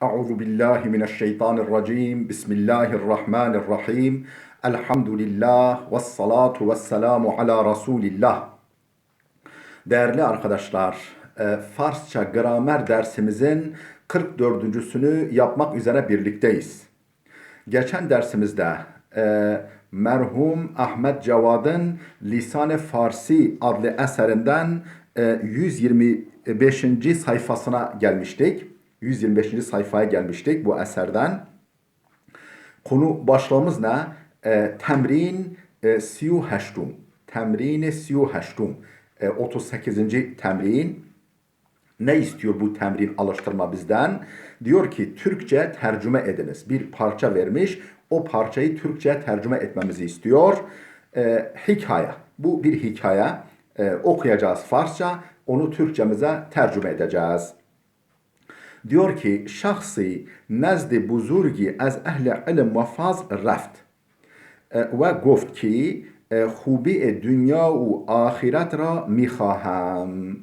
Euzu billahi mineşşeytanirracim. Bismillahirrahmanirrahim. Elhamdülillah ve salatu ve selamu ala Resulillah. Değerli arkadaşlar, Farsça gramer dersimizin 44.sünü yapmak üzere birlikteyiz. Geçen dersimizde merhum Ahmet Cevad'ın Lisan-ı Farsi adlı eserinden 125. sayfasına gelmiştik. 125. sayfaya gelmiştik bu eserden. Konu başlığımız ne? Temrin 38. Temrin 38. 38. temrin. Ne istiyor bu temrin alıştırma bizden? Diyor ki Türkçe tercüme ediniz. Bir parça vermiş. O parçayı Türkçe tercüme etmemizi istiyor. Hikaye. Bu bir hikaye. Okuyacağız Farsça. Onu Türkçemize tercüme edeceğiz. Diyor ki şahsi nezd buzurgi az ehli ilm ve faz reft ve گفت ki خوبی dünya و ahiret را میخواهم.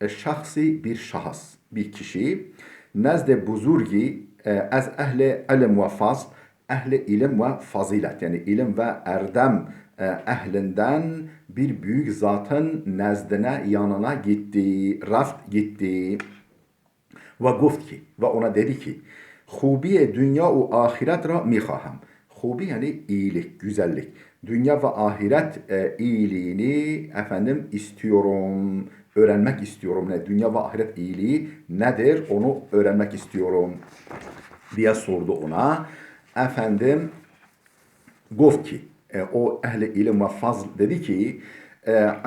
Şahsi bir şahıs, bir kişi. Nezd buzurgi az ehli ilim ve faz, ehli ilim ve fazilet, yani ilim ve erdem ehlinden bir büyük zatın nezdine, yanına gitti, raft gitti. Ve گفت ki, ve ona dedi ki خوبی dünya و ahiret را میخواهم. Hubi yani iyilik, güzellik. Dünya ve ahiret iyiliğini istiyorum, öğrenmek istiyorum. Ne? Dünya ve ahiret iyiliği nedir? Onu öğrenmek istiyorum diye sordu ona. Gov ki, o ehli ilim ve fazl dedi ki,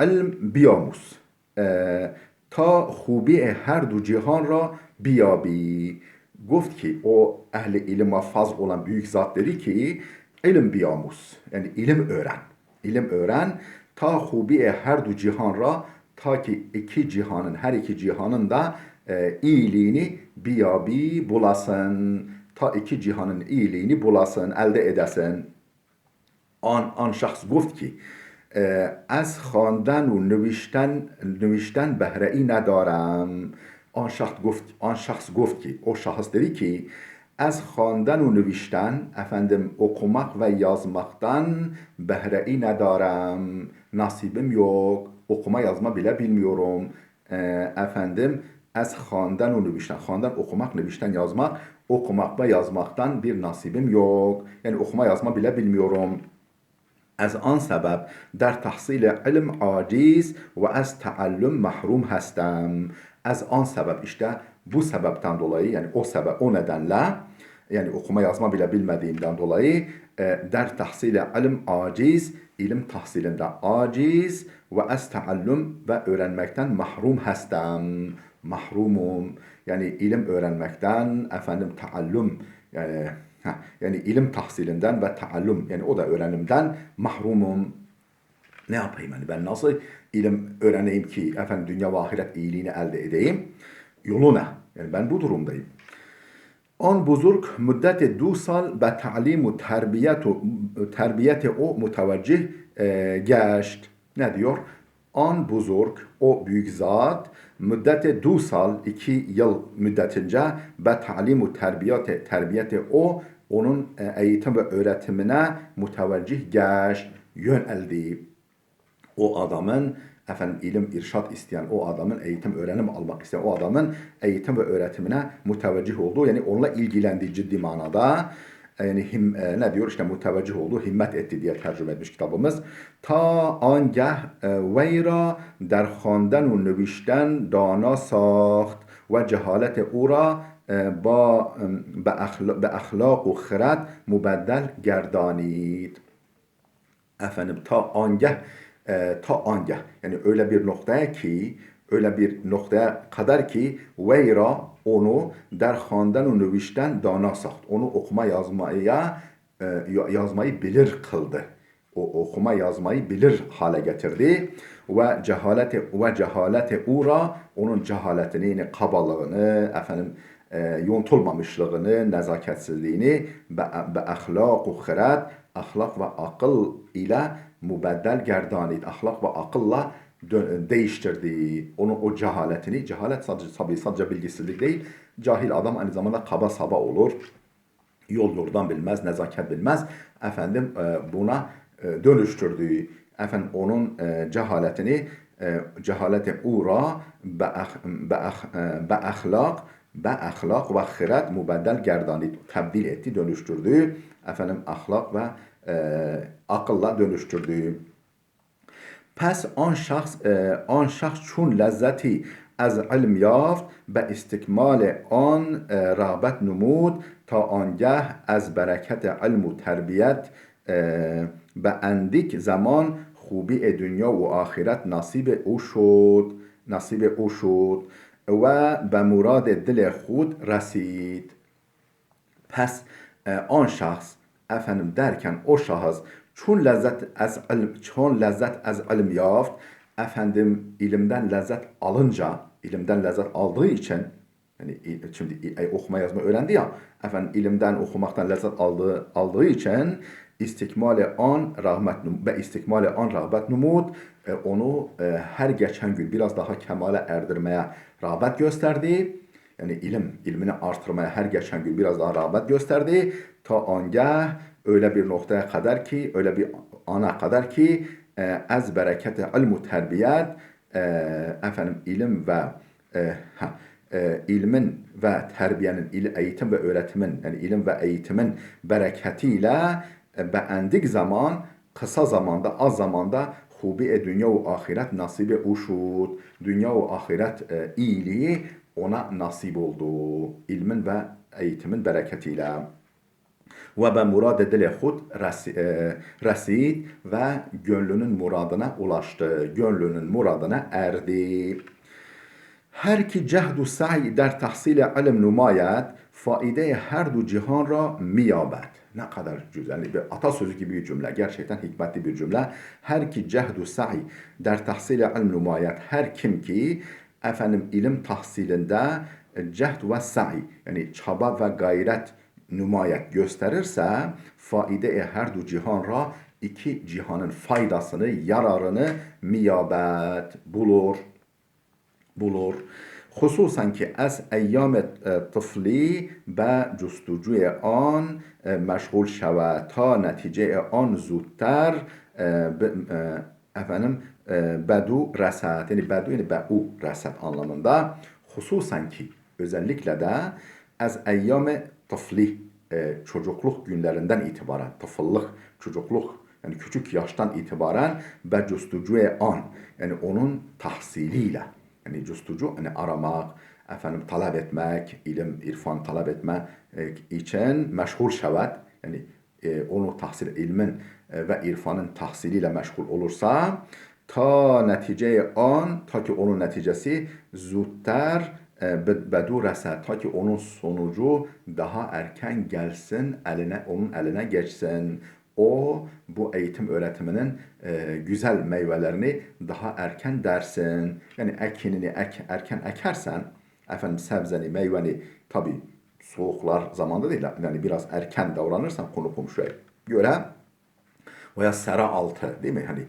ilm biyamuz. Ta hubi her du cihan ra biyabi. Gofт ki o ehli ilim ve faz olan büyük zat dedi ki ilim biyamuz, yani ilim öğren. İlim öğren. Ta hubi her du cihan ra, ta ki iki cihanın, her iki cihanın da iyiliğini biyabi bulasın. Ta iki cihanın iyiliğini bulasın, elde edesin. آن شخص گفت که از خواندن و نوشتن بهره ای ندارم. آن شخص گفت ki, o şahıs dedi ki از خواندن و نوشتن okumak ve yazmaktan behre-i nedarem, nasibim yok, okuma yazma bile bilmiyorum. Az خواندن و نوشتن, خواندن okumak, نوشتن yazmak, okumak ve yazmaktan bir nasibim yok, yani okuma yazma bile bilmiyorum. از آن سبب در تحصیل علم عاجز و از تعلم محروم هستم. Az an sebep, işte bu sebepten dolayı, yani o nedenle, yani okuma yazma bile bilmediğimden dolayı der tahsile ilim aciz, ilim tahsilinde aciz ve az taallum ve öğrenmekten mahrum hestem. Mahrumum, yani ilim öğrenmekten, taallum, yani ilim tahsilinden ve taallum, yani o da öğrenimden mahrumum. Ne yapayım, yani ben nasıl ilim öğreneyim ki dünya ve ahiret iyiliğini elde edeyim? Yolu ne? Yani ben bu durumdayım. An buzurg müddeti 2 sal به تعلیم و تربیت o müteveccih geçt. Ne diyor? An buzurg, o büyük zat, müddeti 2 sal, 2 yıl müddetince به تعلیم و terbiyeti o, onun eğitim ve öğretimine müteveccih geçt, yöneldi. O adamın ilim irşat isteyen, o adamın eğitim öğrenim almak isteyen, o adamın eğitim ve öğretimine müteveccih olduğu, yani onunla ilgilendiği ciddi manada, yani ne diyor, işte müteveccih olduğu, himmet etti diye tercüme etmiş kitabımız. Ta angeh veyra der خواندن و نوشتن دانا ساخت ve cehalete ura به اخلاق و خرد مبدل گردانید. Ta angeh, yani öyle bir noktaya kadar ki veyra, onu der خواندن و نوشتن دانا ساخت, onu okuma yazmayı bilir kıldı. O okuma yazmayı bilir hale getirdi. Ve cehalete ura, onun cehaletini, yani kabalığını, yontulmamışlığını, nezaketsizliğini be ahlak ve khirad, ahlak ve akıl ile mübeddel gerdanid, ahlak ve akılla değiştirdi. Onu o cehaletini, cehalet sadece bilgisizlik değil, cahil adam aynı zamanda kaba saba olur. Yol yordan bilmez, nezaket bilmez. Efendim buna dönüştürdü. Efendim onun cehaleti uğra be ahlak ve ahiret mübeddel gerdani tebdil etti, dönüştürdü. Efendim ahlak ve akılla dönüştürdü. پس آن شخص چون لذتی از علم یافت به استکمال آن رغبت نمود تا آنگه از برکت علم و تربیت به اندک زمان خوبی دنیا و آخرت نصیب او شد و به مراد دل خود رسید. پس آن شخص efendim derken o şahıs çun lezzet az ilim yaft, efendim ilimden lezzet alınca, ilimden lezzet aldığı için, yani şimdi okuma yazma öğrendi ya, efendim ilimden okumaktan lezzet aldığı için istikmale an rağbet numud, onu her geçen gün biraz daha kemale erdirmeye rağbet gösterdi. Yani ilmini artırmaya her geçen gün biraz daha rağbet gösterdi. Ta angah öyle bir noktaya kadar ki, öyle bir ana kadar ki az bereketi ilmu terbiyet, efendim ilmin ve terbiyenin, eğitim ve öğretimin, yani ilim ve eğitimin bereketiyle beğendik zaman, kısa zamanda, az zamanda hubi dünya ve ahiret nasibi uşud, dünya ve ahiret iyiliği ona nasip oldu. İlmin ve eğitimin bereketiyle. Ve ben murad dile hud resid ve gönlünün muradına ulaştı. Gönlünün muradına erdi. Her ki cehd-u sa'i der tahsil ilim numayet, faide her du cihan ra miyabet. Ne kadar güzel bir atasözü gibi bir cümle. Gerçekten hikmetli bir cümle. Her ki cehd-u sa'i der tahsil ilim numayet. Her kim ki efendim ilim tahsilinde cehd ve sa'i, yani çaba ve gayret nümayet gösterirse faide her du cihan ra, iki cihanın faydasını, yararını miyabet bulur. Hususan ki az eyyam tıfli به جستجوی آن مشغول شود تا نتیجه آن زودتر efendim bedu resat, yani bedu yani be'u resat anlamında. Hususan ki özellikle de az eyyame tıfli, çocukluk günlerinden itibaren, tıfıllık, çocukluk, yani küçük yaştan itibaren be custucuye an, yani onun tahsiliyle, yani custucu, yani aramak, efendim talep etmek, ilim, irfan talep etmek için meşgul şevet, yani onu tahsil, ilmin ve irfanın tahsiliyle meşgul olursa ta neticeye an, ta ki onun neticesi zutter bedu rese, ta ki onun sonucu daha erken gelsin, onun eline geçsin. O bu eğitim öğretiminin güzel meyvelerini daha erken dersin. Yani ekinini erken ekersen, efendim sebzeni, meyveni tabi soğuklar zamanda değil, yani biraz erken davranırsan konu komşuya göre veya sera altı, değil mi? Hani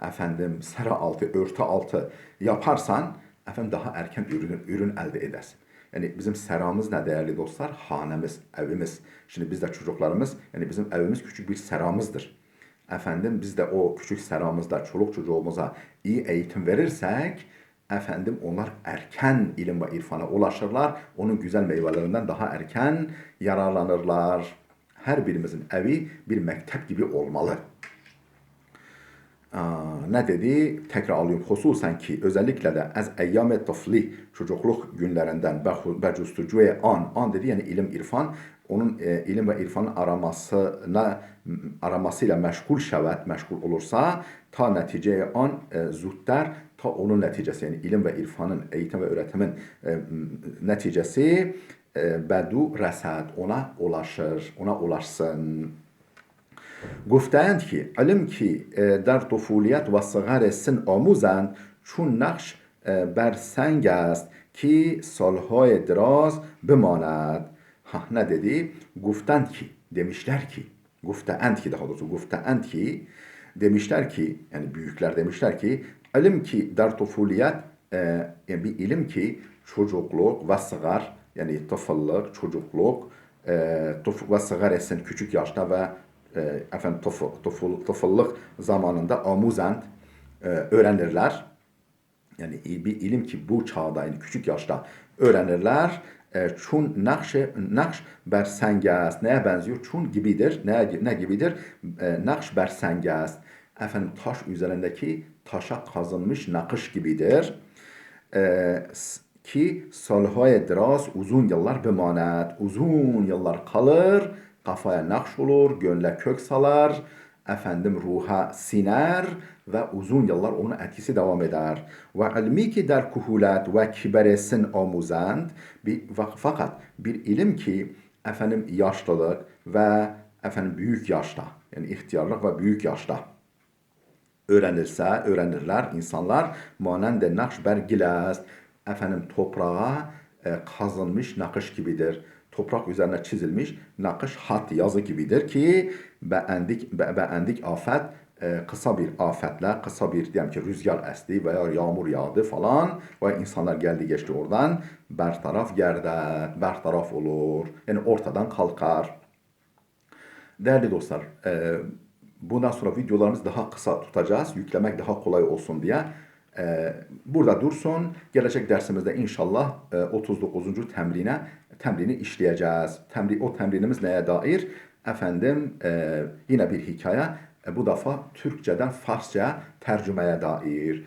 efendim sera altı, örtü altı yaparsan efendim daha erken ürün elde edersin. Yani bizim seramız ne değerli dostlar? Hanemiz, evimiz. Şimdi biz de çocuklarımız, yani bizim evimiz küçük bir seramızdır. Efendim biz de o küçük seramızda çoluk çocuğumuza iyi eğitim verirsek, efendim onlar erken ilim ve irfana ulaşırlar. Onun güzel meyvelerinden daha erken yararlanırlar. Her birimizin evi bir mektep gibi olmalı. Ne dedi? Tekrar alıyorum. Hususen ki özellikle de az eyyam-ı tıfli, çocukluk günlerinden be custucuye an dedi, yani ilim irfan, onun ilim ve irfanın aramasıyla meşgul olursa ta neticeye an zuttar, ta onun neticesi, yani ilim ve irfanın, eğitim ve öğretimin neticesi bedu resad, ona ulaşsın. گفتند که علم که در طفولیت و صغر سن آموزند چون نقش بر سنگ است که سالهای دراز بماند. Ne dedi? Guftand ki, demişler ki, guftand ki, daha doğrusu guftand ki, demişler ki, yani büyükler demişler ki İlim ki der tufuliyet, yani bir ilim ki çocukluk ve sıgar, yani tıfıllık, çocukluk ve sıgar etsin küçük yaşta ve efendim tıfıllık zamanında amuzent öğrenirler. Yani bir ilim ki bu çağda, yani küçük yaşta öğrenirler. Çun nakş ber sengast. Neye benziyor? Çun gibidir. Ne gibidir? Nakş ber sengast. Efendim taş üzerindeki taşa kazınmış nakış gibidir. Ki salhay dras uzun yıllar bemanet. Uzun yıllar kalır. Kafaya nakş olur. Gönle kök salar. Efendim ruha siner ve uzun yıllar onun etkisi devam eder. Ve ilmi ki der kuhulet ve kiberesin amuzand. Fakat bir ilim ki efendim yaşlılık ve efendim büyük yaşta, yani ihtiyarlık ve büyük yaşta öğrenirler insanlar. Manende nakşber gilas, efendim toprağa kazınmış nakış gibidir. Toprak üzerine çizilmiş nakış hat yazı gibidir ki beendik afet kısa bir afetle, kısa bir diyelim ki rüzgar esti veya yağmur yağdı falan ve insanlar geldi geçti oradan bertaraf gerder, bertaraf olur. Yani ortadan kalkar. Değerli dostlar, bundan sonra videolarımızı daha kısa tutacağız. Yüklemek daha kolay olsun diye. Burada dursun. Gelecek dersimizde inşallah 39. temrini işleyeceğiz. O temrinimiz neye dair? Efendim yine bir hikaye. Bu defa Türkçeden Farsça tercümeye dair.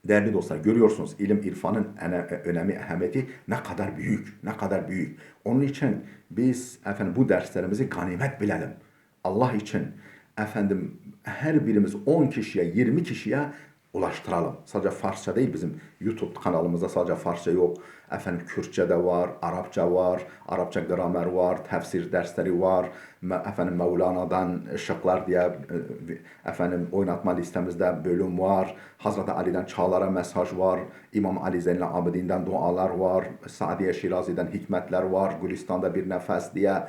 Değerli dostlar, görüyorsunuz ilim irfanın önemi, ehemmiyeti ne kadar büyük, ne kadar büyük. Onun için biz efendim bu derslerimizi ganimet bilelim. Allah için efendim her birimiz 10 kişiye, 20 kişiye ulaştıralım. Sadece Farsça değil, bizim YouTube kanalımızda sadece Farsça yok. Efendim Kürtçe de var, Arapça var, Arapça gramer var, tefsir dersleri var. Efendim Mevlana'dan şıklar diye efendim oynatma listemizde bölüm var. Hazreti Ali'den Çağlar'a mesaj var. İmam Ali Zeynel Abidin'den dualar var. Sadiye Şirazi'den hikmetler var. Gülistan'da bir nefes diye.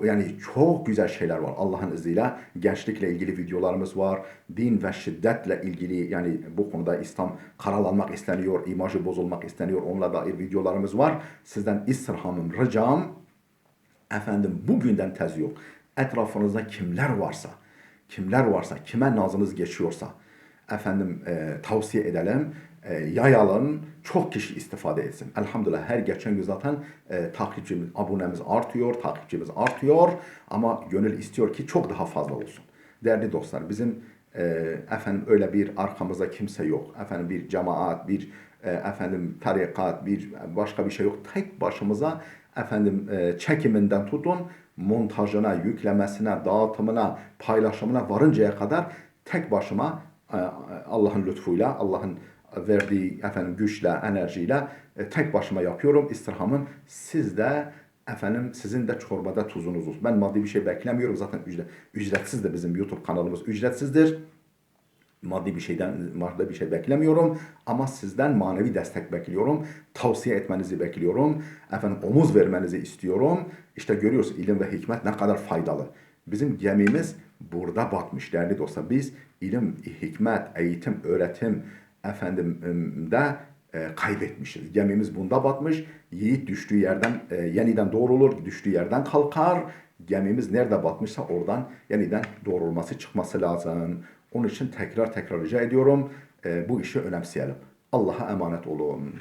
Yani çok güzel şeyler var Allah'ın izniyle. Gençlikle ilgili videolarımız var. Din ve şiddetle ilgili, yani bu konuda İslam karalanmak isteniyor, imajı bozulmak isteniyor. Onunla dair videolarımız var. Sizden istirhamım, ricam, efendim bugünden tez yok. Etrafınızda kimler varsa, kime nazınız geçiyorsa, efendim tavsiye edelim, yayalım, çok kişi istifade etsin. Elhamdülillah her geçen gün zaten takipçimiz, abonemiz artıyor, takipçimiz artıyor ama gönül istiyor ki çok daha fazla olsun. Değerli dostlar, bizim efendim öyle bir arkamızda kimse yok. Efendim bir cemaat, bir efendim tarikat, bir başka bir şey yok. Tek başımıza efendim çekiminden tutun montajına, yüklemesine, dağıtımına, paylaşımına varıncaya kadar tek başıma Allah'ın lütfuyla, Allah'ın verdiği efendim güçle, enerjiyle tek başıma yapıyorum. İstirhamım siz de efendim sizin de çorbada tuzunuz olsun. Ben maddi bir şey beklemiyorum. Zaten ücretsiz de bizim YouTube kanalımız ücretsizdir. Maddi bir şey beklemiyorum ama sizden manevi destek bekliyorum. Tavsiye etmenizi bekliyorum. Efendim omuz vermenizi istiyorum. İşte görüyorsunuz ilim ve hikmet ne kadar faydalı. Bizim gemimiz burada batmış değerli dostlar. Biz ilim, hikmet, eğitim, öğretim efendim de kaybetmişiz. Gemimiz bunda batmış. Yiğit düştüğü yerden yeniden doğrulur, düştüğü yerden kalkar. Gemimiz nerede batmışsa oradan yeniden doğrulması, çıkması lazım. Onun için tekrar rica ediyorum bu işi önemseyelim. Allah'a emanet olun.